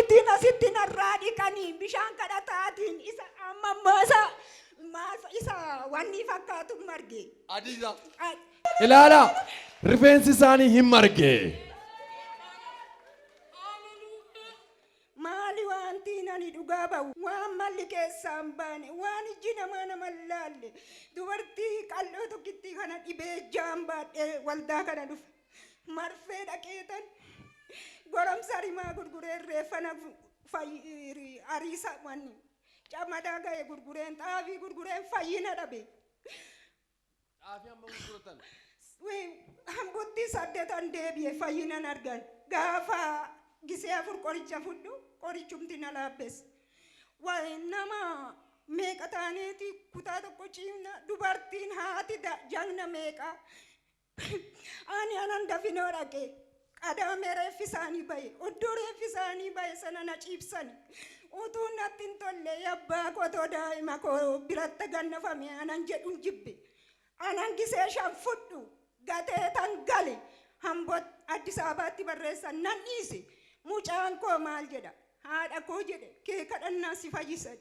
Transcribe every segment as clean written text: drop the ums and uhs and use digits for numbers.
Maalitiin asitti narraa dhiqanii bishaan kadhataatiin isa amma isa wanni fakkaatu marge. Adiisa. Ilaala rifeensi isaanii hin marge. Maali wanti nani dhugaa bahu waan malli keessaan baane waan ijji nama laalle dubartii qal'oo tokkitti kana dhibee jaan baadhee waldaa kana dhufe marfee dhaqeetan goromsa rimaa gurgureen reeffana ariisa wanni camadaa ga'e gurgureen xaafii gurgureen fayyina dhabe. Xaafii amma gurguratan. Hambutti 8 deebi'e fayyinan argan gaafa gisee 4 qoricha fudhu qorichumti na laabbes. Waa'ee nama meeqa taaneeti kutaa tokko ciimna dubartiin haati jagna meeqa ani anan dafinoo dhaqe qadaamee reeffi isaanii bahe oddoo reeffi isaanii bahe sana na ciibsan utuu natti hin tolle yabbaa kotoo daa'ima koo biratti gannafame anan jedhuun jibbe anan gisee 5 fudhu gatee tan gale hambot Addis Ababaatti barreessan nan dhiise mucaan koo maal jedha haadha koo jedhe kee kadhannaa si fayyisan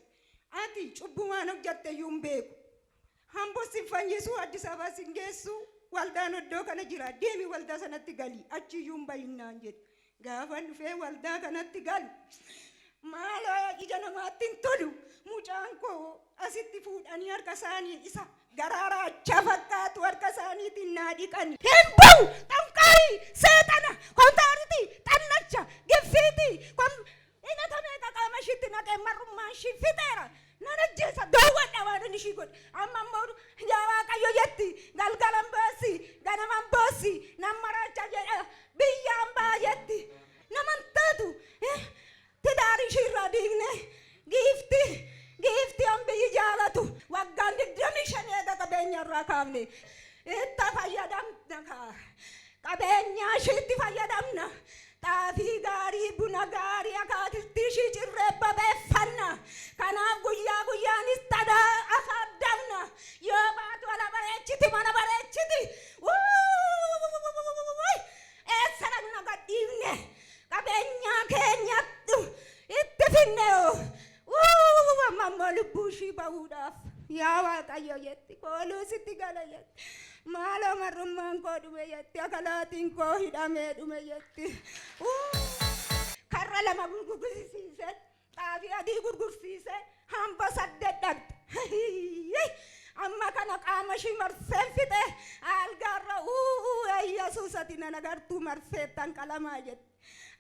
ati cubbumaan hojjatte iyyuu hin beeku hambot si fayyisu Addis Ababaa si geessu waldaan oddoo kana jira deemi waldaa sanatti gali achi iyyuu hin bahinnaan jedhe gaafan dhufee waldaa kanatti galu maaloo ija namaatti hin tolu mucaan koo asitti fuudhanii harka isaanii isa garaaraacha fakkaatu harka isaaniitiin naa dhiqani hin bahu xanqaayi seexana kontaariti xannacha giffiiti inata meeqa qaama ishiitti naqee marrummaan ishii fixeera nan ajjeesa doowwadha waan inni ishii godhe amma immoo yaa Waaqayyo jetti galgalan boossi ganaman boossi nan maraacha jedha biyyaan baayetti naman taatu tidaarii ishiirraa diigne giifti an biyyi jaalatu waggaan 25 eega qabeenya irraa kaafne itti fayyadamna qabeenya ishiitti fayyadamna xaafii gaarii buna gaarii akaakiltii ishii cirreebba beeffanna kanaaf guyyaa guyyaanis tadaa afaddamna yoo baatu ala bareechiti mana bareechiti eessa dhaqna gadhiifne qabeenyaa keenyattu itti finne ammoo lubbuu ishii bahuudhaaf yaa Waaqayyo jetti kooluu sitti gala jetti maaloo marrummaan koo dhume jetti akalaatiin koo hidhamee dhume jetti karra 2 gurgursiise xaafii adii gurgursiise hamba 8 dhaqxe amma kana qaama ishii marseen fixe algaarra Yesuus ati nan agartuu marseettan qalamaa jetti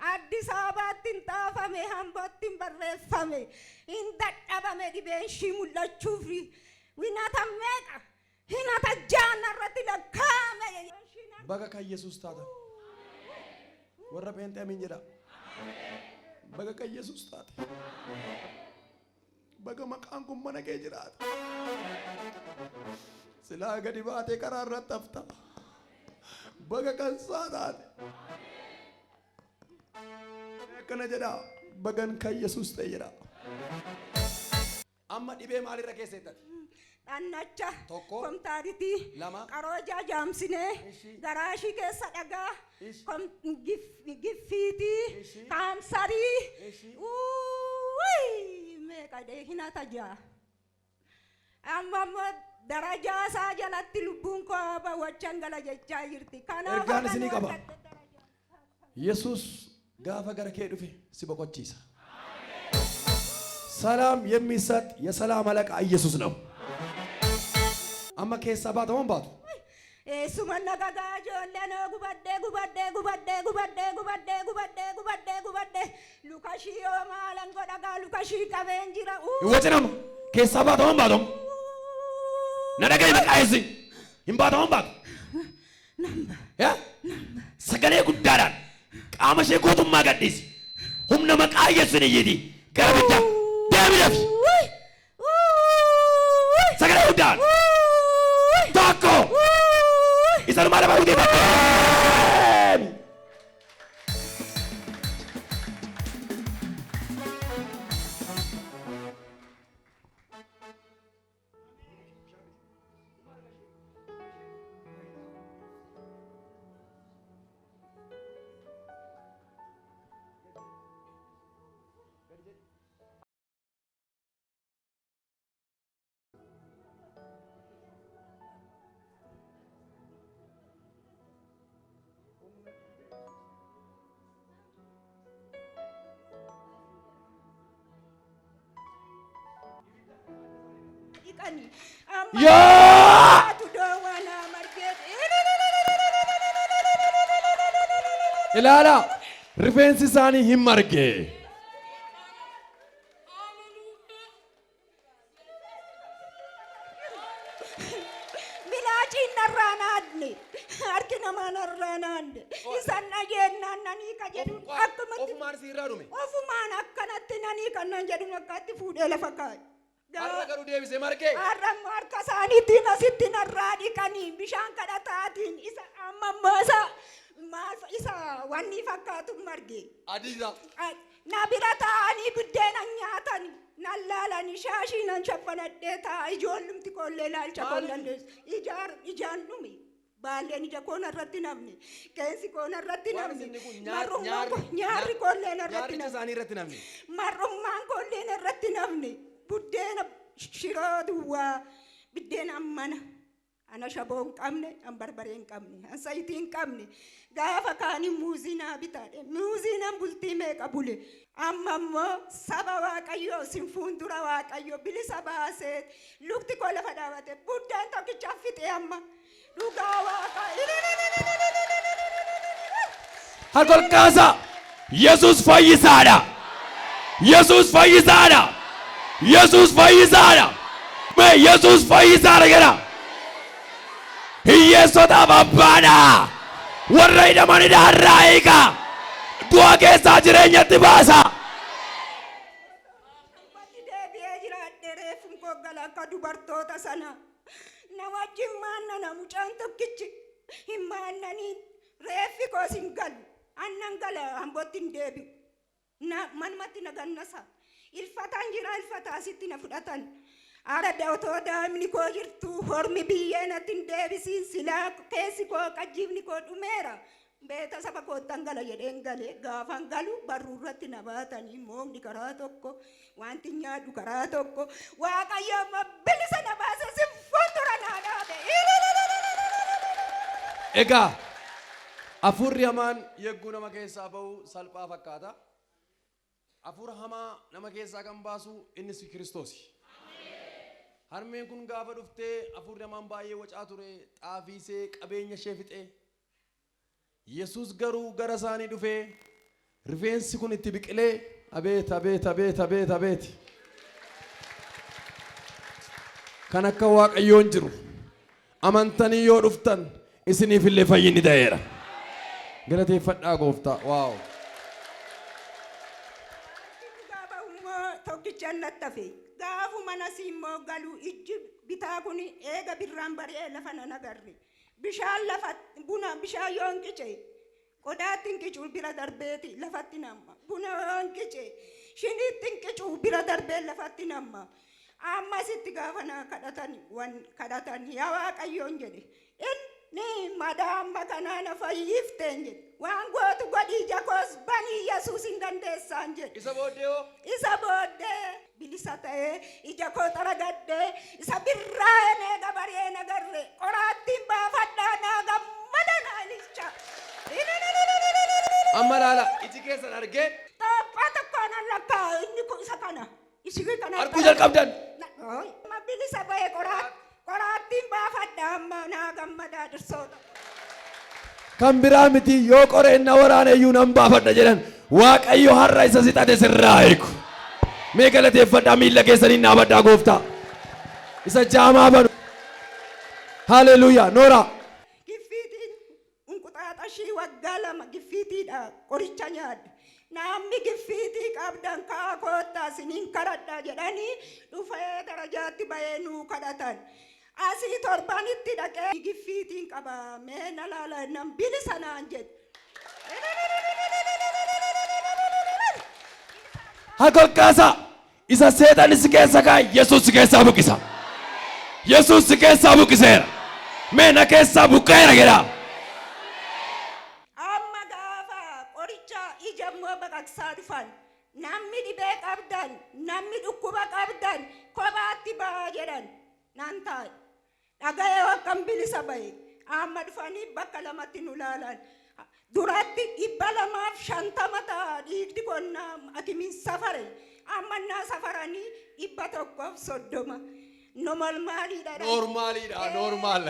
Addis Ababaatti hin xaafame hambootti hin barreeffame hin dadhabame dhibeen ishii mul'achuuf winata meeqa hinata jaana irratti lakkaa'ame baga kan Yesuus taata warra pheenxee amin jedha baga kan Yesuus taate baga maqaan kun mana kee jiraata silaa gadi baatee karaa irratti hafta baga kan isaa taate akkana jedha bagan kan Yesuus ta'e jedha amma dhibee maalirra keessettati Annacha komtaariti qarooja jaamsinee garaashii keessa dhagaa giffiiti kaansarii meeqa dee hinata jaa amma immoo darajaa isaa jalatti lubbuun koo bawwachan gala jechaa jirti kanaaf ergaan isinii qaba Yesuus gaafa gara kee dhufe si boqochiisa ሰላም የሚሰጥ የሰላም አለቃ ኢየሱስ ነው አማ ከሳ ባታውን ባቱ Sumana gagajo leno gubadde lukashi o malango daga lukashi kabenjira Iwatinam kesa baton baton Nadaga imakaisi imbaton bat Ya sagale guddaran qamashe gotumma gaddis humna maqaa Yesuus yidi garabita David sagale guddan Tako Isal mala baru dia dhiqani. Yaa! Tu dowana marget. Ilaala rifeensi isaanii hin marge. Bilachi narranadni. Harki nama narranande. Isan nagennan nani ka jedhu akkuma Ofumaan siirraa dhume. ofumaan akkanatti nani kannan jedhu akkatti fuudhee lafa kaa'e. Har'a garuu deebisee marge. Harka isaaniitiin asitti narraa dhiqanii bishaan kadhataatiin isa ammammaasa isa wanni fakkaatu marge. Adiisa. Na bira taa'anii buddeena nyaatan nan laalanii shaashii nan shaffanadhee taa'a ijoollumti koollee laalcha koon dandeessu. Ijaan dhume. Baalleen ija koona irratti namni. Keessi koona irratti namni. Nyaarri koolleen irratti namni. Marrummaan koolleen irratti namni. Buddeena shiroo duwwaa buddeena mana ana shaboo hin qabne an barbaree hin qabne an sayitii hin qabne gaafa kaanii muuzii naa bitaadhe muuzii nan bultii meeqa bule amma immoo saba waaqayyoo sin fuuldura waaqayyoo bilisa baasee lukti koo lafa dhaabate buddeen tokkicha fixee amma dhugaa waaqayyoo. Harkolkaasa Yesuus fayyisaadha. Yesuus fayyisaadha. Yesuus fayyisaadha. Mee Yesuus fayyisaadha jedha. Hiyyeessotaaf abbaadha. Warra hidhamanidha har'aa hiika. Du'a keessaa jireenyatti baasa. Deebi'ee jiraadhe reeffi koo gala akka dubartoota sana. Na wajjin maannana mucaan tokkichi hin maannaniin reeffi koos hin galu. Annan gala hambootti hin deebi'u. Manumatti na gannasa. Ilfataan jira ilfataa sitti na fudhatan. Arada otoo daa'imni koo jirtu hormi biyyee natti hin deebisiin silaa keessi koo qajjiifni koo dhumeera. Beeta saba koottan gala jedheen galee gaafan galu barruu irratti na baatanii moomni karaa tokko wanti nyaadhu karaa tokko waaqayyo amma bilisa na baase si fuuldura naa dhaabe. Egaa hafuurri hamaan yegguu nama keessaa ba'u salphaa fakkaata. Hafuura hamaa nama keessaa kan baasu innis Kiristoosi. Harmeen kun gaafa dhuftee hafuurri hamaan baay'ee wacaa ture xaafiisee qabeenya ishee fixee. Yesuus garuu gara isaanii dhufee rifeensi kun itti biqilee abeet abeet abeet abeet abeet. Kan akka Waaqayyoon jiru amantanii yoo dhuftan isiniif illee fayyinni ta'eera. Galateeffadhaa gooftaa. Waaw. Tokkicha nattafe gaafu mana simmoo galu ijji bitaa kun eega birraan bari'ee lafa nan agarre bishaan lafa buna bishaan yoo hanqice qodaatti hanqicuu bira darbeeti lafatti namma buna yoo hanqice shiniitti hanqicuu bira darbee lafatti namma ammasitti gaafa na kadhatan yaa Waaqayyoon jedhe inni madaama kanaan fayyifteen jedhe waan gootu godhii jakoos banii Yesuus hin dandeessaan jedhe. Isa booddee bilisa ta'ee ija koo xaragadhee isa birraa eega baree nagarre qoraattiin baafadhaa naa gammada naa ililcha. Amma laala iji keessan argee. Taphaa tokkoon lakkaa inni isa kana. Ishii kana. Arguu jalqabdan. Amma bilisa ba'ee qoraattiin baafadhaa amma naa gammadaa dhirsoota. Kan biraa miti yoo qoreenna waraana iyyuu nan baafadha jedhan Waaqayyo har'a isa sixate sirraa eegu. Mee galateeffadhaa miilla keessaniin dhaabadhaa gooftaa. Isa jaamaa banu. Haleluuyaa. Noora. Giffiitiin unquxaaxashii waggaa 2 giffiitiidha qoricha nyaadde. Namni giffiitii qabdan kaa koottaa isiniin kadhadhaa jedhanii dhufee darajaatti bahee nuu kadhatan. Asii torbanitti dhaqee giffiitiin qaba mee na laala nan bilisa naan jedhe. Harkolkaasa isa seexanni si keessa kaa'e Yesuus si keessaa buqqisa. Yesuus si keessaa buqqiseera. Mee na keessaa buqqeera jedha. Amma gaafa qoricha ija immoo baqaqsaa dhufan namni dhibee qabdan namni dhukkuba qabdan kophaatti ba'aa jedhan nan taa'e. Dhaga'ee akkam bilisa bahe amma dhufanii bakka lamatti nu laalan duratti 250 ta'a dhiigdi qonnaa akimiin safare amma naa safaranii 130 Normal maaliidha. Normaaliidha, normaal.